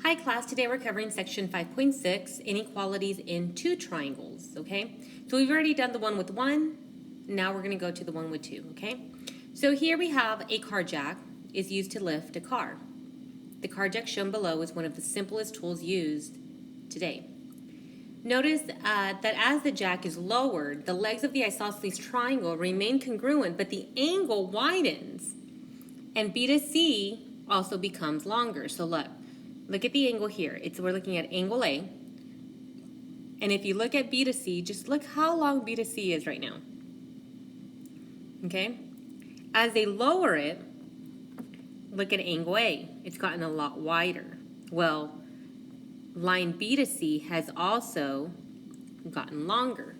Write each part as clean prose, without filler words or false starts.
Hi class, today we're covering section 5.6, inequalities in two triangles, okay? So we've already done the one with one, now we're gonna go to the one with two, okay? So here we have a car jack is used to lift a car. The car jack shown below is one of the simplest tools used today. Notice that as the jack is lowered, the legs of the isosceles triangle remain congruent, but the angle widens, and B to C also becomes longer. So look at the angle here. We're looking at angle A. And if you look at B to C, just look how long B to C is right now. Okay? As they lower it, look at angle A. It's gotten a lot wider. Well, line B to C has also gotten longer.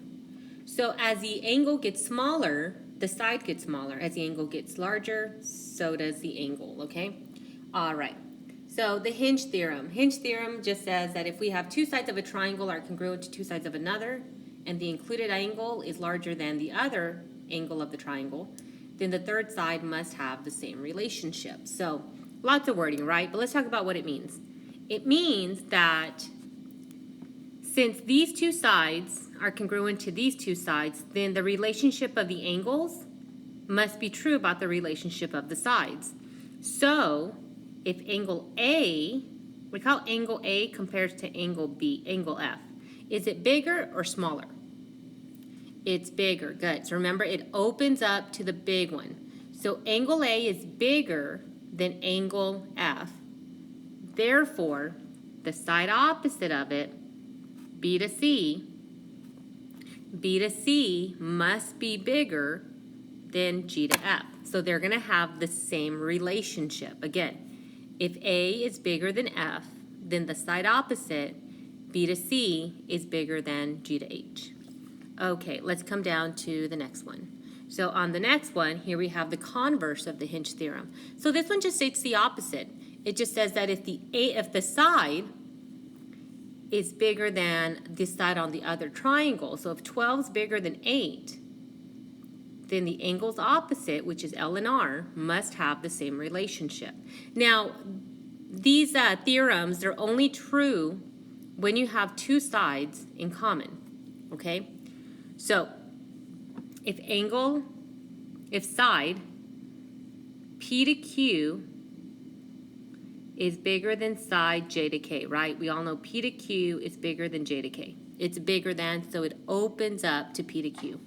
So as the angle gets smaller, the side gets smaller. As the angle gets larger, so does the angle, okay? All right. So the hinge theorem. Hinge theorem just says that if we have two sides of a triangle are congruent to two sides of another, and the included angle is larger than the other angle of the triangle, then the third side must have the same relationship. So lots of wording, right? But let's talk about what it means. It means that since these two sides are congruent to these two sides, then the relationship of the angles must be true about the relationship of the sides. So if angle A, look how angle A compares to angle B, angle F. Is it bigger or smaller? It's bigger, good. So remember, it opens up to the big one. So angle A is bigger than angle F. Therefore, the side opposite of it, B to C must be bigger than G to F. So they're going to have the same relationship. Again, if A is bigger than F, then the side opposite, B to C, is bigger than G to H. Okay, let's come down to the next one. So on the next one, here we have the converse of the hinge theorem. So this one just states the opposite. It just says that if the side is bigger than the side on the other triangle, so if 12 is bigger than 8, then the angles opposite, which is L and R, must have the same relationship. Now, these theorems, they're only true when you have two sides in common, okay? So, if side P to Q is bigger than side J to K, right? We all know P to Q is bigger than J to K. It's bigger than, so it opens up to P to Q.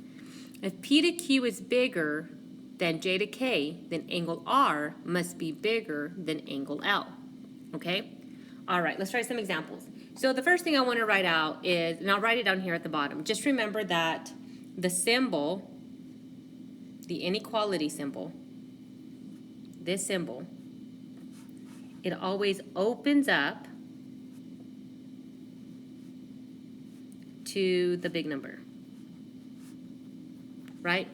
If P to Q is bigger than J to K, then angle R must be bigger than angle L, okay? All right, let's try some examples. So the first thing I want to write out is, and I'll write it down here at the bottom, just remember that the symbol, the inequality symbol, this symbol, it always opens up to the big number, right?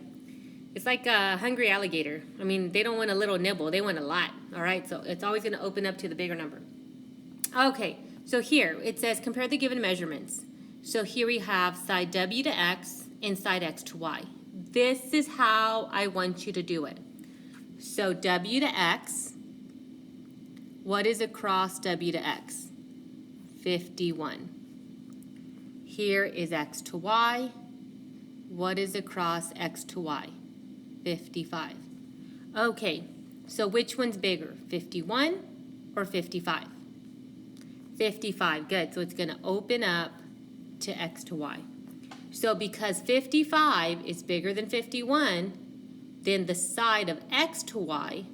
It's like a hungry alligator. I mean, they don't want a little nibble, they want a lot, all right? So it's always going to open up to the bigger number. Okay, so here it says compare the given measurements. So here we have side W to X and side X to Y. This is how I want you to do it. So W to X, what is across W to X? 51. Here is X to Y. What is across X to Y? 55. Okay, so which one's bigger, 51 or 55? 55, good. So it's going to open up to X to Y. So because 55 is bigger than 51, then the side of X to Y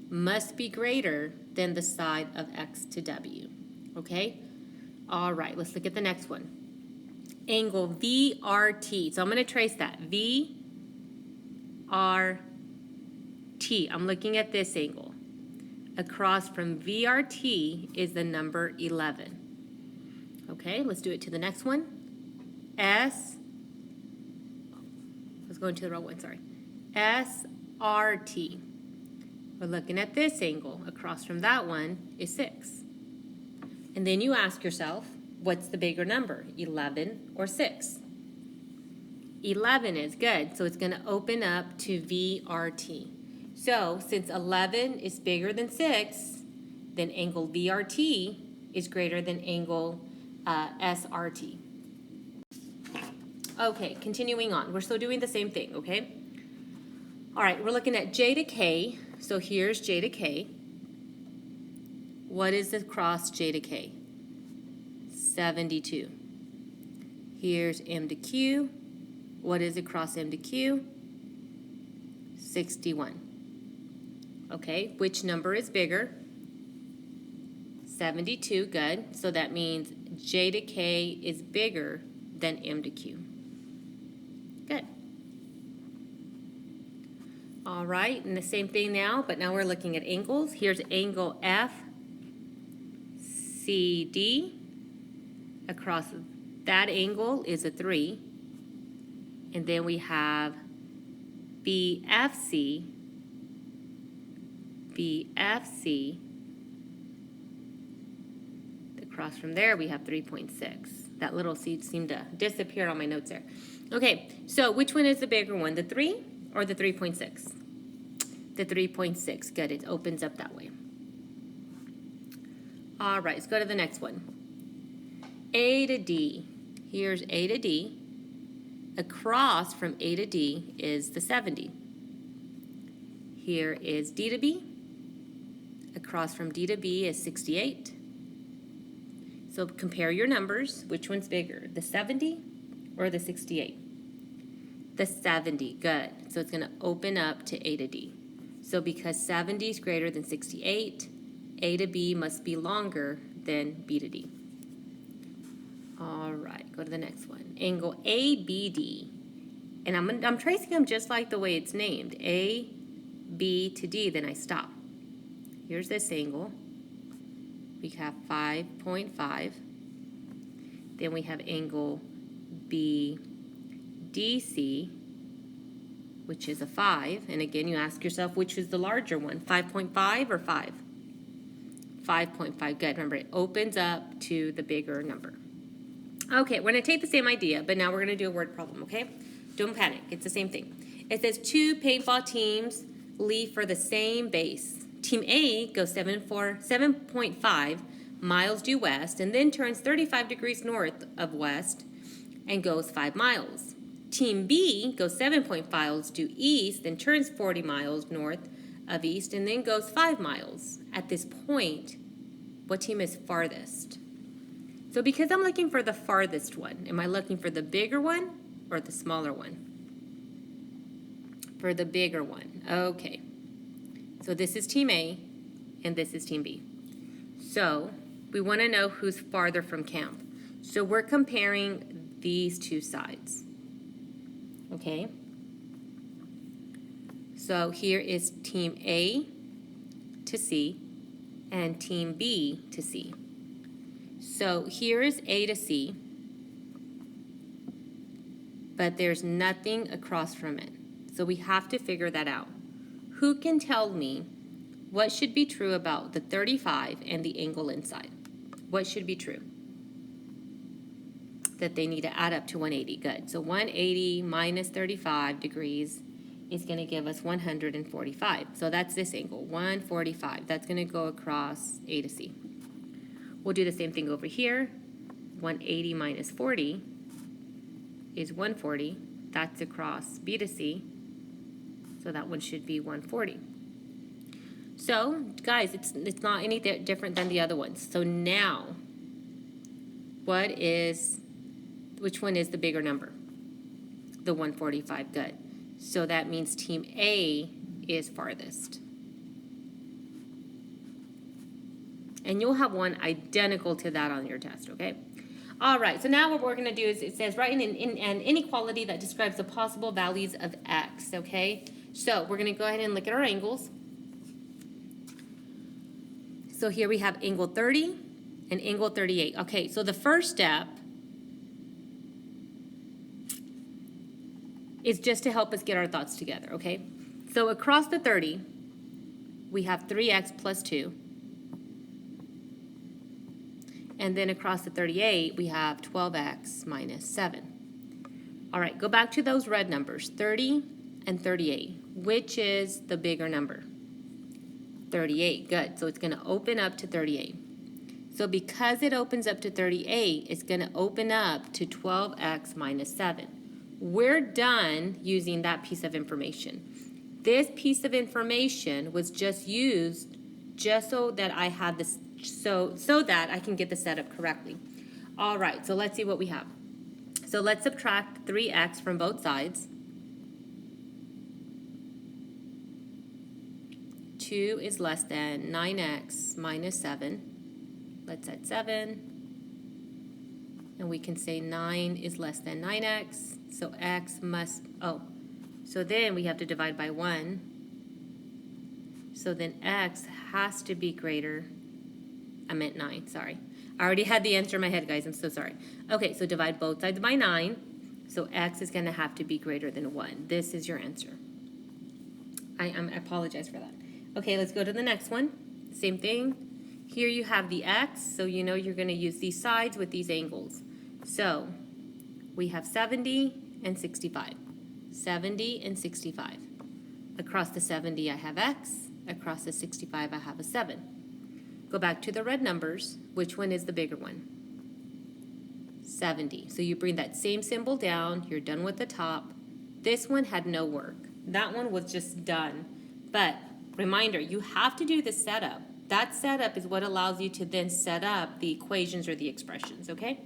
must be greater than the side of X to W, okay? All right, let's look at the next one. Angle VRT. So I'm going to trace that. VRT. I'm looking at this angle. Across from VRT is the number 11. Okay, let's do it to the next one. S. I was going to the wrong one, sorry. SRT. We're looking at this angle. Across from that one is 6. And then you ask yourself, what's the bigger number, 11 or 6? 11 is good, so it's going to open up to VRT. So since 11 is bigger than 6, then angle VRT is greater than angle SRT. Okay, continuing on. We're still doing the same thing, okay? All right, we're looking at J to K. So here's J to K. What is across J to K? 72. Here's M to Q. What is across M to Q? 61. Okay, which number is bigger? 72, good. So that means J to K is bigger than M to Q. Good. All right, and the same thing now, but now we're looking at angles. Here's angle FCD. Across that angle is a 3. And then we have BFC. Across from there, we have 3.6. That little C seemed to disappear on my notes there. Okay, so which one is the bigger one, the 3 or the 3.6? The 3.6, good, it opens up that way. All right, let's go to the next one. A to D, here's A to D. Across from A to D is the 70. Here is D to B. Across from D to B is 68. So compare your numbers. Which one's bigger, the 70 or the 68? The 70, good. So it's going to open up to A to D. So because 70 is greater than 68, A to B must be longer than B to D. All right, go to the next one. Angle ABD. And I'm tracing them just like the way it's named. A, B to D, then I stop. Here's this angle. We have 5.5. Then we have angle BDC, which is a 5. And again, you ask yourself, which is the larger one, 5.5 or 5? 5.5, good. Remember, it opens up to the bigger number. Okay, we're going to take the same idea, but now we're going to do a word problem, okay? Don't panic. It's the same thing. It says 2 paintball teams leave for the same base. Team A goes 7.5 miles due west and then turns 35 degrees north of west and goes 5 miles. Team B goes 7.5 miles due east and turns 40 miles north of east and then goes 5 miles. At this point, what team is farthest? So because I'm looking for the farthest one, am I looking for the bigger one or the smaller one? For the bigger one. Okay. So this is Team A, and this is Team B. So we want to know who's farther from camp. So we're comparing these two sides. Okay? So here is Team A to C and Team B to C. So here is A to C, but there's nothing across from it. So we have to figure that out. Who can tell me what should be true about the 35 and the angle inside? What should be true? That they need to add up to 180. Good. So 180 minus 35 degrees is going to give us 145. So that's this angle, 145. That's going to go across A to C. We'll do the same thing over here. 180 minus 40 is 140. That's across B to C. So that one should be 140. So, guys, it's not any different than the other ones. So now, which one is the bigger number? The 145, good. So that means Team A is farthest. And you'll have one identical to that on your test, okay? All right, so now what we're going to do is it says write an inequality that describes the possible values of x, okay? So we're going to go ahead and look at our angles. So here we have angle 30 and angle 38. Okay, so the first step is just to help us get our thoughts together, okay? So across the 30, we have 3x plus 2. And then across the 38, we have 12x minus 7. All right, go back to those red numbers, 30 and 38. Which is the bigger number? 38, good. So it's going to open up to 38. So because it opens up to 38, it's going to open up to 12x minus 7. We're done using that piece of information. This piece of information was just used just so that I had this, so that I can get the setup correctly. All right, so let's see what we have. So let's subtract 3x from both sides. 2 is less than 9x minus 7. Let's add 7. And we can say 9 is less than 9x. So x must, so then we have to divide by 1. So then x has to be greater, I meant 9, sorry. I already had the answer in my head, guys, I'm so sorry. Okay, so divide both sides by 9. So x is going to have to be greater than 1. This is your answer. I apologize for that. Okay, let's go to the next one. Same thing. Here you have the x, so you know you're going to use these sides with these angles. So we have 70 and 65. 70 and 65. Across the 70 I have x. Across the 65 I have a 7. Go back to the red numbers. Which one is the bigger one? 70. So you bring that same symbol down. You're done with the top. This one had no work. That one was just done. But reminder, you have to do the setup. That setup is what allows you to then set up the equations or the expressions, okay?